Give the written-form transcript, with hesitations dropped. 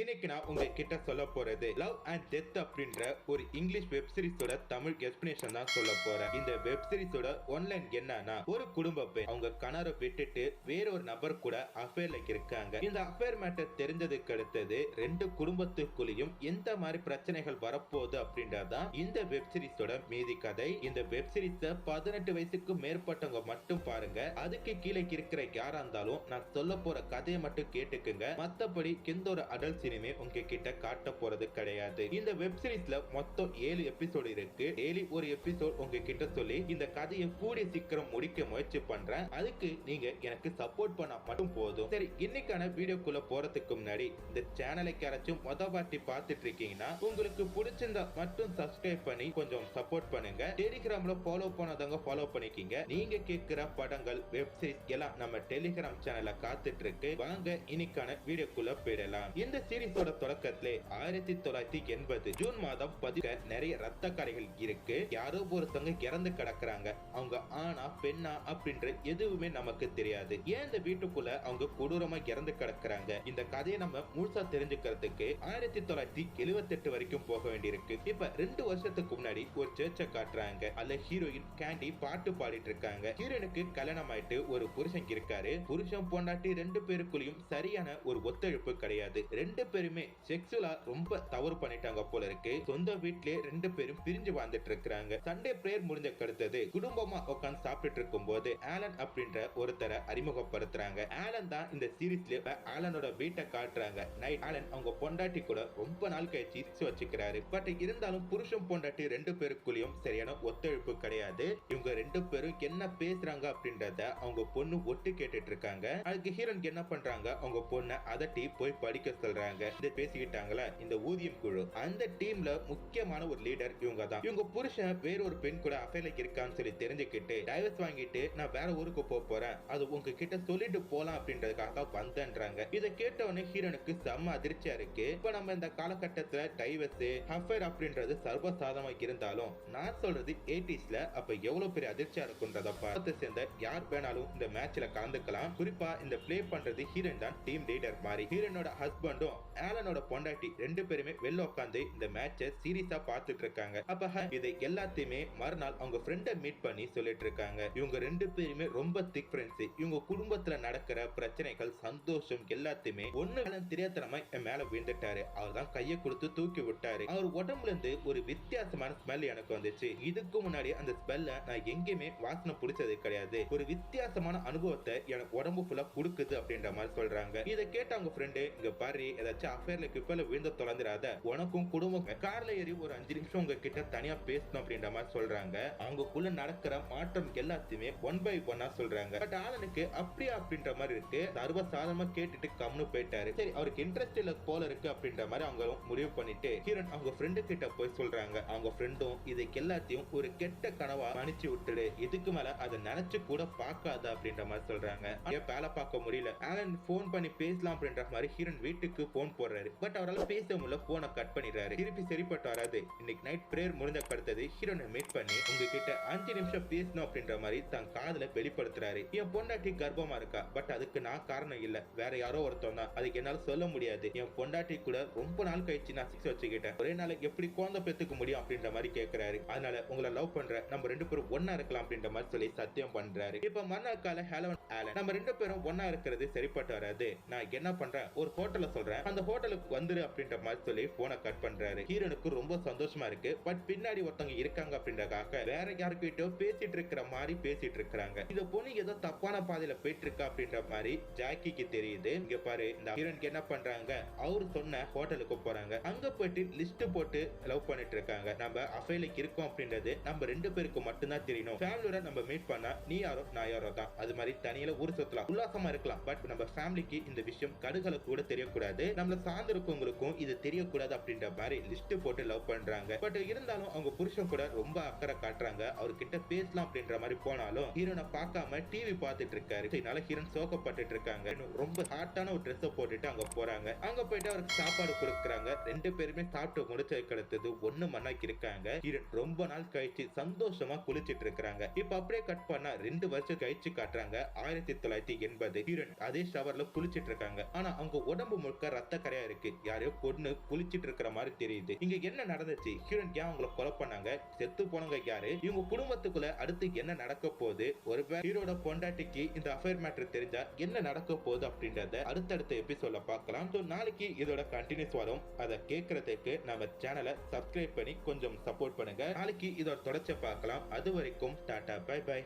இன்னைக்கு நான் உங்ககிட்ட சொல்ல போறது லவ் அண்ட் டெத் அப்படின்ற ஒரு இங்கிலீஷ் வெப் சீரிஸோட தமிழ் எக்ஸ்பிளனேஷன் தான் சொல்ல போறேன். இந்த வெப் சீரிஸோட ஒன்லைன் என்னன்னா, ஒரு குடும்ப பெண் அவங்க கணவரை விட்டுட்டு வேற ஒரு நபர் கூட அஃபேர்ல இருக்காங்க. இந்த அஃபேர் மேட்டர் தெரிஞ்சதுக்கு அடுத்தது ரெண்டு குடும்பத்துக்குள்ளேயும் எந்த மாதிரி பிரச்சனைகள் வரப்போகுது அப்படின்றதான் இந்த வெப் சீரிஸோட மீதி கதை. இந்த வெப் சீரிஸ 18 வயசுக்கு மேற்பட்டவங்க மட்டும் பாருங்க. அதுக்கு கீழே இருக்கிற யாரா இருந்தாலும் நான் சொல்ல போற கதையை மட்டும் கேட்டுக்குங்க. மத்தபடி எந்த ஒரு அடல்ட் சினிமே உங்ககிட்ட காட்ட போறது கிடையாது. இந்த வெப் சீரிஸ்ல மொத்தம் 7 எபிசோடு இருக்கு. டெய்லி ஒரு எபிசோட் உங்ககிட்ட சொல்லி இந்த கதையை கூடிய சீக்கிரம் முடிக்க முயற்சி பண்றேன். அதுக்கு நீங்க எனக்கு சப்போர்ட் பண்ணா மட்டும் போதும். சரி, இன்னைக்கான வீடியோக்குள்ள போறதுக்கு முன்னாடி இந்த சேனலை யாராச்சும் வாட்டி பார்த்துட்டு இருக்கீங்கன்னா உங்களுக்கு பிடிச்சிருந்தா மட்டும் சப்ஸ்கிரைப் பண்ணி கொஞ்சம் சப்போர்ட் பண்ணுங்க. டெலிகிராம்ல ஃபாலோ பண்ணாதவங்க ஃபாலோ பண்ணிக்கிங்க. நீங்க கேட்கிற படங்கள் வெப் சீரிஸ் எல்லாம் நம்ம டெலிகிராம் சேனல்ல காத்துட்டு இருக்கு. வாங்க இன்னைக்கான வீடியோக்குள்ள போயிடலாம். இந்த சீரிஸோட தொடக்கத்திலே 1980 ஜூன் மாதம் நிறைய ரத்த கரைகள் இருக்கு. யாரோ ஒருத்தவங்க இறந்து கிடக்குறாங்க. அவங்க ஆனா பெண்ணா அப்படின்ற எதுவுமே நமக்கு தெரியாது. ஏன் இந்த வீட்டுக்குள்ள அவங்க கொடூரமா இறந்து கிடக்குறாங்க? இந்த கதையை நம்ம முழுசா தெரிஞ்சுக்கிறதுக்கு 1978 வரைக்கும் போக வேண்டியிருக்கு. இப்ப 2 வருஷத்துக்கு முன்னாடி ஒரு சர்ச்சை காட்டுறாங்க. அல்ல ஹீரோயின் கேண்டி பாட்டு பாடிட்டு இருக்காங்க. ஹீரோயினுக்கு கல்யாணம் ஆயிட்டு ஒரு புருஷன் இருக்காரு. புருஷன் பொண்டாட்டி 2 பேருக்குள்ளயும் சரியான ஒரு ஒத்துழைப்பு கிடையாது. 2 பேருமே செக்ஸுவலா ரொம்ப தவறு பண்ணிட்டாங்க போல இருக்கு. சொந்த வீட்லயே 2 பேரும் பிரிஞ்சு வாழ்ந்துட்டு இருக்காங்க. சண்டே பிரேயர் முடிஞ்ச அடுத்தது குடும்பமா உட்கார்ந்து சாப்பிட்டு இருக்கும் போது ஆலன் அப்படின்ற ஒருத்தரை அறிமுகப்படுத்துறாங்க. ஆலன் தான் இந்த சீரிஸ்ல ஆலனோட வீட்டை காட்டுறாங்க. நைட் ஆலன் அவங்க பொண்டாட்டி கூட ரொம்ப நாள் கழிச்சு வச்சுக்கிறாரு. பட் இருந்தாலும் புருஷன் பொண்டாட்டி 2 பேருக்குள்ளயும் சரியான ஒத்துழைப்பு கிடையாது. இவங்க 2 பேரும் என்ன பேசுறாங்க அப்படின்றத அவங்க பொண்ணு ஒட்டு கேட்டுட்டு இருக்காங்க. அதுக்கு ஹீரோன் என்ன பண்றாங்க, அவங்க பொண்ணை அதட்டி போய் படிக்க சொல்றாங்க. பேசிக்கிட்டாங்களா இந்த ஊதியம் குழு, அந்த டீம்ல முக்கியமான ஒரு லீடர் இவங்க தான். இவங்க புருஷன் வேற ஒரு பெண் கூட அஃபேர்ல இருக்கான்னு சொல்லி தெரிஞ்சுக்கிட்டு டைவர்ஸ் வாங்கிட்டு நான் வேற ஊருக்கு போறேன், அது உங்ககிட்ட சொல்லிட்டு போலாம் அப்படின்றதுக்காக வந்தேன்றாங்க. இதை கேட்டவொடனே ஹீரோனுக்கு செம்ம அதிர்ச்சியா இருக்கு. இப்ப நம்ம இந்த காலகட்டத்துல டைவர்ஸ் அஃபேர் அப்படின்றது சர்வசாதாரணமா இருந்தாலும் நான் சொல்றது 80ஸ்ல அப்ப எவ்வளவு பெரிய அதிர்ச்சியா இருக்குன்றத பார்த்து சேர்ந்த யார் வேணாலும் இந்த மேட்ச்ல கலந்துக்கலாம். குறிப்பா இந்த பிளே பண்றது ஹீரோயின் தான் டீம் லீடர் மாதிரி. ஹீரோனோட ஹஸ்பண்டும் ஆலனோட பொண்டாட்டி 2 பேருமே வெளில உட்கார்ந்து இந்த மேட்சை சீரியஸா பார்த்துட்டு இருக்காங்க. அப்ப இதை எல்லாத்தையுமே மறுநாள் அவங்க ஃப்ரெண்டை மீட் பண்ணி சொல்லிட்டு இருக்காங்க. இவங்க 2 பேருமே ரொம்ப திக் ஃப்ரெண்ட்ஸ். இவங்க குடும்பத்துல நடக்கிற பிரச்சனைகள் சந்தோஷம் எல்லாத்தையுமே ஒண்ணு தெரியாதனமா என் மேல விழுந்துட்டாரு. அவர் தான் கையை கொடுத்து தூக்கி விட்டாரு. அவர் உடம்புல இருந்து ஒரு வித்தியாசமான ஸ்மெல் எனக்கு வந்துச்சு. இதுக்கு முன்னாடி அந்த ஸ்மெல்ல நான் எங்கேயுமே வாசனை பிடிச்சது கிடையாது. ஒரு வித்தியாசமான அனுபவத்தை எனக்கு உடம்பு ஃபுல்லா கொடுக்குது அப்படின்ற மாதிரி சொல்றாங்க. இதை கேட்ட அவங்க ஃப்ரெண்டு, இங்க பாரு ஏதாச்சும் அஃபேர்ல கிப்பல விழுந்து தொலைஞ்சிராத, உனக்கும் குடும்பம் கார்ல ஏறி ஒரு 5 நிமிஷம் உங்ககிட்ட தனியா பேசணும் அப்படின்ற மாதிரி சொல்றாங்க. அவங்களுக்குள்ள நடக்கிற மாற்றம் எல்லாத்தையுமே ஒன் பை ஒன்னா சொல்றாங்க. பட் ஆலனுக்கு அப்படியா அப்படின்ற மாதிரி இருக்கு. சர்வசாதாரணமா கேட்டுட்டு கம்னு போயிட்டாரு. சரி, அவருக்கு இன்ட்ரெஸ்ட் இல்ல போல இருக்கு அப்படின்ற மாதிரி அவங்களும் முடிவு பண்ணிட்டு ஹீரோன் அவங்க ஃப்ரெண்டு கிட்ட போய் சொல்றாங்க. அவங்க ஃப்ரெண்டும் இதை எல்லாத்தையும் ஒரு கெட்ட கனவா மன்னிச்சு விட்டுடு, இதுக்கு மேல அதை நினைச்சு கூட பார்க்காத அப்படின்ற மாதிரி சொல்றாங்க. வேலை பார்க்க முடியல. ஆலன் போன் பண்ணி பேசலாம் அப்படின்ற மாதிரி ஹீரோன் வீட்டுக்கு போன் போடுறாரு. பட் அவரால் பேச முடியல, போனை கட் பண்ணிடுறாரு. திருப்பி சரிப்பட்டு வராது. இன்னைக்கு நைட் பிரேயர் முடிஞ்ச அடுத்தது ஹீரோனை மீட் பண்ணி உங்ககிட்ட 5 நிமிஷம் பேசணும் அப்படின்ற மாதிரி தன் காதல வெளிப்படுத்துறாரு. என் பொண்டாட்டி கர்ப்பமா இருக்கா, பட் அதுக்கு நான் காரணம் இல்ல, வேற யாரோ ஒருத்தன் தான். அதுக்கு என்னால சொல்ல முடியாது. என் பொண்டாட்டி கூட ரொம்ப நாள் கழிச்சு நான் செக்ஸ் வச்சுக்கிட்டேன். ஒரே நாள் எப்படி குழந்தை பெத்துக்க முடியும் அப்படின்ற மாதிரி கேட்கிறாரு. அதனால உங்களை லவ் பண்றேன், நம்ம 2 பேரும் ஒன்னா இருக்கலாம் அப்படின்ற மாதிரி சொல்லி சத்தியம் பண்றாரு. இப்ப மறுநாள் கால ஹேலன் ஆலன் நம்ம 2 பேரும் ஒன்னா இருக்கிறது சரிப்பட்டு வராது. நான் என்ன பண்றேன், ஒரு ஹோட்டல்ல சொல்றேன், அந்த ஹோட்டலுக்கு வந்துரு அப்படின்ற மாதிரி சொல்லி போனை கட் பண்றாரு. ஹீரோனுக்கு ரொம்ப சந்தோஷமா இருக்கு. பட் பின்னாடி ஒருத்தவங்க இருக்காங்க அப்படின்றதுக்காக வேற யாருக்கிட்ட பேசிட்டு இருக்கிற மாதிரி பேசிட்டு இருக்காங்க. இந்த பொண்ணு ஏதோ தப்பான பாதையில போயிட்டு இருக்கா அப்படின்ற மாதிரி ஜாக்கிக்கு தெரியுது. இங்க பாரு, இந்த ஹீரோனுக்கு என்ன பண்றாங்க, அவரு சொன்ன ஹோட்டலுக்கு போறாங்க. அங்க போயிட்டு லிஸ்ட் போட்டு லவ் பண்ணிட்டு இருக்காங்க. நம்ம அஃபேர்ல இருக்கோம் அப்படின்றது நம்ம 2 பேருக்கு மட்டும்தான் தெரியணும். ஃபேமிலியோட நம்ம மீட் பண்ணா நீ யாரோ நான் யாரோ தான். அது மாதிரி தனியில ஊர் சுத்தலாம், உல்லாசமா இருக்கலாம். பட் நம்ம ஃபேமிலிக்கு இந்த விஷயம் கடுகளை கூட தெரியக்கூடாது, நம்மள சார்ந்து இருக்கவங்களுக்கும் இது தெரியக்கூடாது அப்படின்ற மாதிரி லிஸ்ட் போட்டு லவ் பண்றாங்க. பட் இருந்தாலும் அவங்க புருஷன் கூட ரொம்ப அக்கறை காட்டுறாங்க. அவர்கிட்ட பேசலாம் அப்படின்ற மாதிரி போனாலும் ஹீரோனை பார்க்காம டிவி பார்த்துட்டு இருக்காரு. இதனால ஹீரோன் சோகப்பட்டு இருக்காங்க. ரொம்ப ஹாட்டான ஒரு ட்ரெஸ் போட்டுட்டு அங்க போறாங்க. அங்க போயிட்டு அவருக்கு சாப்பாடு கொடுக்குறாங்க. 2 பேருமே சாப்பிட்டு முடிச்சதுக்கு அடுத்தது 1 மணிக்கு இருக்காங்க. ஹீரோன் ரொம்ப நாள் கழிச்சு சந்தோஷமா குளிச்சிட்டு இருக்காங்க. இப்ப அப்படியே கட் பண்ணா 2 வருஷம் கழிச்சு காட்டுறாங்க. 1980 ஹீரோன் அதே ஷவர்ல குளிச்சிட்டு இருக்காங்க. ஆனா அவங்க உடம்பு முழுக்க ரத்த கரையா இருக்கு, யாரையோ பொண்ணு குளிச்சிட்டு இருக்கிற மாதிரி தெரியுது. இங்க என்ன நடந்துச்சு, ஹீரோயின் ஏன் அவங்கள கொலை பண்ணாங்க, செத்து போனவங்க யாரு, இவங்க குடும்பத்துக்குள்ள அடுத்து என்ன நடக்க போகுது, ஒருவேளை ஹீரோட பொண்டாட்டிக்கு இந்த அஃபேர் மேட்டர் தெரிஞ்சா என்ன நடக்க போகுது அப்படின்றத அடுத்தடுத்த எபிசோட்ல பார்க்கலாம். ஸோ நாளைக்கு இதோட கண்டினியூஸ் வரும். அதை கேட்கறதுக்கு நம்ம சேனலை சப்ஸ்கிரைப் பண்ணி கொஞ்சம் சப்போர்ட் பண்ணுங்க. நாளைக்கு இதோட தொடர்ச்சியை பார்க்கலாம். அது வரைக்கும் டாடா பை பை.